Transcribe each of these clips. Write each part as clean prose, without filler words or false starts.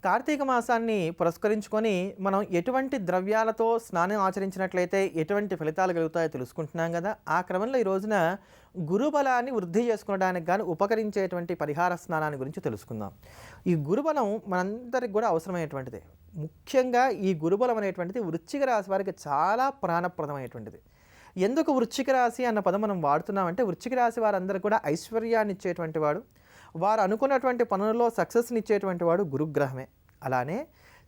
కార్తీక మాసాన్ని పురస్కరించుకొని మనం ఎటువంటి ద్రవ్యాలతో స్నానం ఆచరించినట్లయితే ఎటువంటి ఫలితాలు కలుగుతాయో తెలుసుకుంటున్నాం కదా. ఆ క్రమంలో ఈ రోజున గురుబలాన్ని వృద్ధి చేసుకోవడానికి గాను ఉపకరించేటువంటి పరిహార స్నానాన్ని గురించి తెలుసుకుందాం. ఈ గురుబలం మనందరికి కూడా అవసరమైనటువంటిది. ముఖ్యంగా ఈ గురుబలం అనేటువంటిది వృశ్చిక రాశి వారికి చాలా ప్రాణప్రదమైనటువంటిది. ఎందుకు వృశ్చిక రాశి అన్న పదం మనం వాడుతున్నామంటే, వృశ్చిక రాశి వారందరూ కూడా ఐశ్వర్యాన్ని ఇచ్చేటువంటి వాడు, వారు అనుకున్నటువంటి పనులలో సక్సెస్ని ఇచ్చేటువంటి వాడు గురుగ్రహమే. అలానే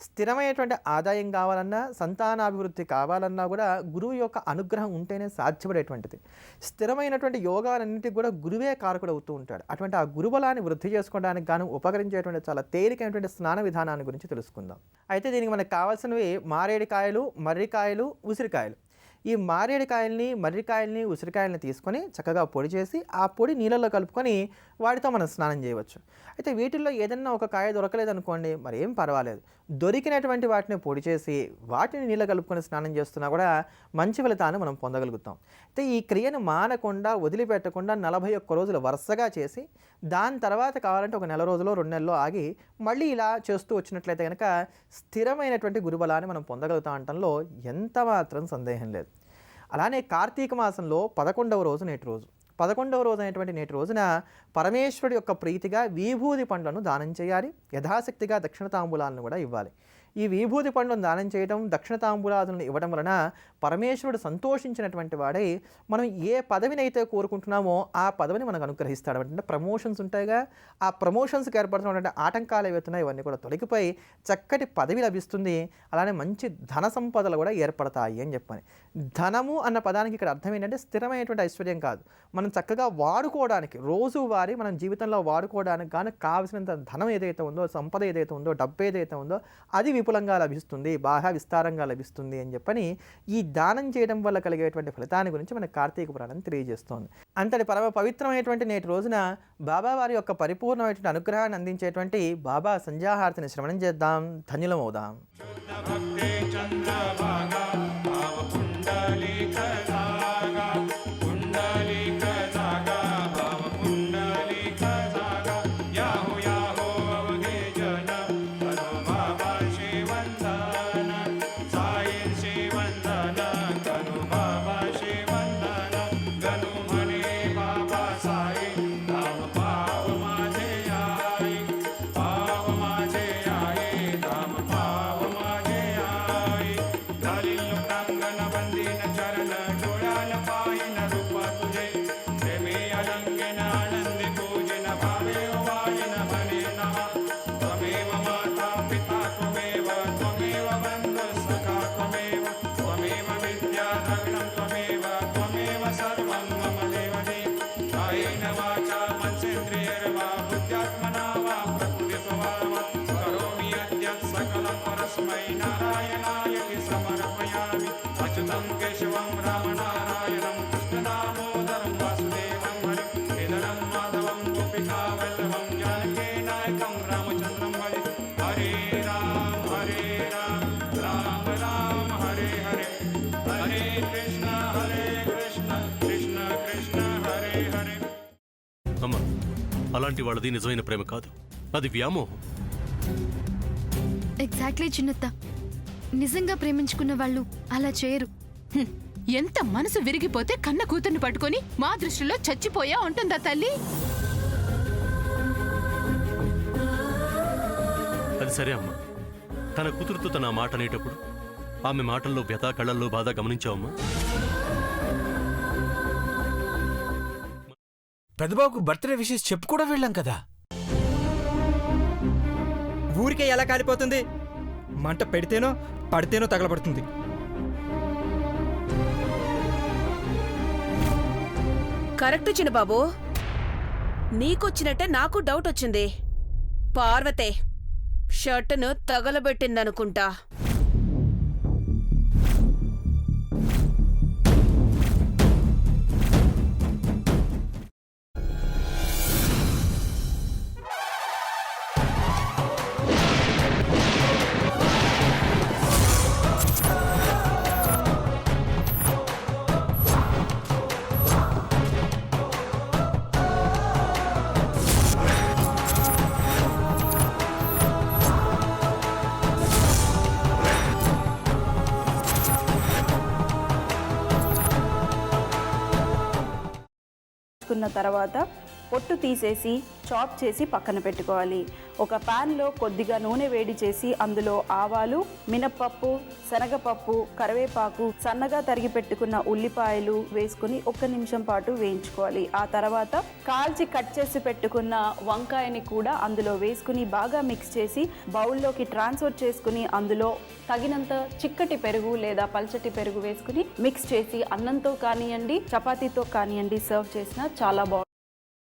స్థిరమైనటువంటి ఆదాయం కావాలన్నా, సంతానాభివృద్ధి కావాలన్నా కూడా గురువు యొక్క అనుగ్రహం ఉంటేనే సాధ్యపడేటువంటిది. స్థిరమైనటువంటి యోగాలన్నింటికి కూడా గురువే కారకుడు అవుతూ ఉంటాడు. అటువంటి ఆ గురుబలాన్ని వృద్ధి చేసుకోవడానికి గాను ఉపకరించేటువంటి చాలా తేలికైనటువంటి స్నాన విధానాన్ని గురించి తెలుసుకుందాం. అయితే దీనికి మనకు కావాల్సినవి మారేడుకాయలు, మర్రికాయలు, ఉసిరికాయలు. ఈ మారేడుకాయల్ని, మర్రికాయల్ని, ఉసిరికాయల్ని తీసుకొని చక్కగా పొడి చేసి ఆ పొడి నీళ్ళల్లో కలుపుకొని వాటితో మనం స్నానం చేయవచ్చు. అయితే వీటిల్లో ఏదన్నా ఒక కాయ దొరకలేదనుకోండి, మరి ఏం పర్వాలేదు, దొరికినటువంటి వాటిని పొడి చేసి వాటిని నీళ్ళ కలుపుకొని స్నానం చేస్తున్నా కూడా మంచి ఫలితాన్ని మనం పొందగలుగుతాం. అయితే ఈ క్రియను మానకుండా వదిలిపెట్టకుండా 41 రోజులు వరుసగా చేసి దాని తర్వాత కావాలంటే ఒక నెల రోజులో 2 నెలల్లో ఆగి మళ్ళీ ఇలా చేస్తూ వచ్చినట్లయితే కనుక స్థిరమైనటువంటి గురుబలాన్ని మనం పొందగలుగుతాం అనటంలో ఎంత మాత్రం సందేహం లేదు. అలానే కార్తీక మాసంలో 11వ రోజు నేటి రోజు. 11వ రోజు అయినటువంటి నేటి రోజున పరమేశ్వరుడి యొక్క ప్రీతిగా విభూది పండ్లను దానం చేయాలి. యథాశక్తిగా దక్షిణ తాంబూలాలను కూడా ఇవ్వాలి. ఈ విభూది పండ్లను దానం చేయడం, దక్షిణ తాంబూలాలను ఇవ్వడం వలన పరమేశ్వరుడు సంతోషించినటువంటి వాడై మనం ఏ పదవినైతే కోరుకుంటున్నామో ఆ పదవిని మనకు అనుగ్రహిస్తాడు. అంటే ప్రమోషన్స్ ఉంటాయిగా, ఆ ప్రమోషన్స్కి ఏర్పడుతున్నటువంటి ఆటంకాలు ఏవైతున్నాయో ఇవన్నీ కూడా తొలగిపోయి చక్కటి పదవి లభిస్తుంది. అలానే మంచి ధన సంపదలు కూడా ఏర్పడతాయి అని చెప్పని. ధనము అన్న పదానికి ఇక్కడ అర్థం ఏంటంటే స్థిరమైనటువంటి ఐశ్వర్యం కాదు, మనం చక్కగా వాడుకోవడానికి, రోజువారీ మనం జీవితంలో వాడుకోవడానికి కానీ కావలసినంత ధనం ఏదైతే ఉందో, సంపద ఏదైతే ఉందో, డబ్బు ఏదైతే ఉందో అది విపులంగా లభిస్తుంది, బాగా విస్తారంగా లభిస్తుంది అని చెప్పని ఈ దానం చేయడం వల్ల కలిగేటువంటి ఫలితాన్ని గురించి మనకు కార్తీక పురాణం తెలియజేస్తోంది. అంతటి పరమ పవిత్రమైనటువంటి నేటి రోజున బాబా వారి యొక్క పరిపూర్ణమైనటువంటి అనుగ్రహాన్ని అందించేటువంటి బాబా సంధ్యాహారతిని శ్రవణం చేద్దాం, ధన్యులమవుదాం. అమ్మా, అలాంటి వాళ్ళది నిజమైన ప్రేమ కాదు, అది వ్యామోహం. ఎగ్జాక్ట్లీ చిన్నత్త, నిజంగా ప్రేమించుకున్న వాళ్ళు అలా చేయరు. ఎంత మనసు విరిగిపోతే కన్న కూతుర్ని పట్టుకొని మా దృష్టిలో చచ్చిపోయా ఉంటుందా తల్లి? అది సరే అమ్మా, తన కూతురుతో తన మాట అనేటప్పుడు ఆమె మాటల్లో వ్యథ, కళ్ళల్లో బాధ గమనించావమ్మా? పెద్దబాబుకు బర్త్డే విషెస్ చెప్పు కూడా వెళ్ళాం కదా. ఊరికే ఎలా కాలిపోతుంది? మంట పెడితేనో పడితేనో తగలబడుతుంది. కరెక్ట్ చిన్నబాబు, నీకొచ్చినట్టే నాకు డౌట్ వచ్చింది. పార్వతే షర్టును తగలబెట్టిందనుకుంటా. కాల్చుకున్న తర్వాత పొట్టు తీసేసి చాప్ చేసి పక్కన పెట్టుకోవాలి. ఒక ప్యాన్లో కొద్దిగా నూనె వేడి చేసి అందులో ఆవాలు, మినప్పప్పు, శనగపప్పు, కరివేపాకు, సన్నగా తరిగి పెట్టుకున్న ఉల్లిపాయలు వేసుకుని 1 నిమిషం పాటు వేయించుకోవాలి. ఆ తర్వాత కాల్చి కట్ చేసి పెట్టుకున్న వంకాయని కూడా అందులో వేసుకుని బాగా మిక్స్ చేసి బౌల్లోకి ట్రాన్స్ఫర్ చేసుకుని అందులో తగినంత చిక్కటి పెరుగు లేదా పల్చటి పెరుగు వేసుకుని మిక్స్ చేసి అన్నంతో కానివ్వండి, చపాతీతో కానివ్వండి సర్వ్ చేసినా చాలా బాగుంటుంది.